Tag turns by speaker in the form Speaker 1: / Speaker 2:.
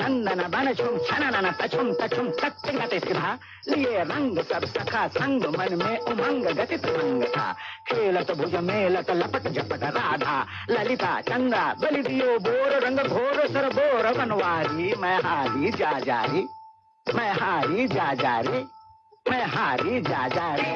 Speaker 1: नंदन बन छुम छनन तछुम तछुम तक गति था। लिए रंग सब सखा संग मन में उमंग गतित मंग था। खेलत भुज मेलत लपट झपट राधा ललिता चंद्रा बलि दियो बोर रंग घोर सर बोर बनवारी। मैं हारी जा जा रे, मैं हारी जा जा रे, मैं हारी जा जा रे।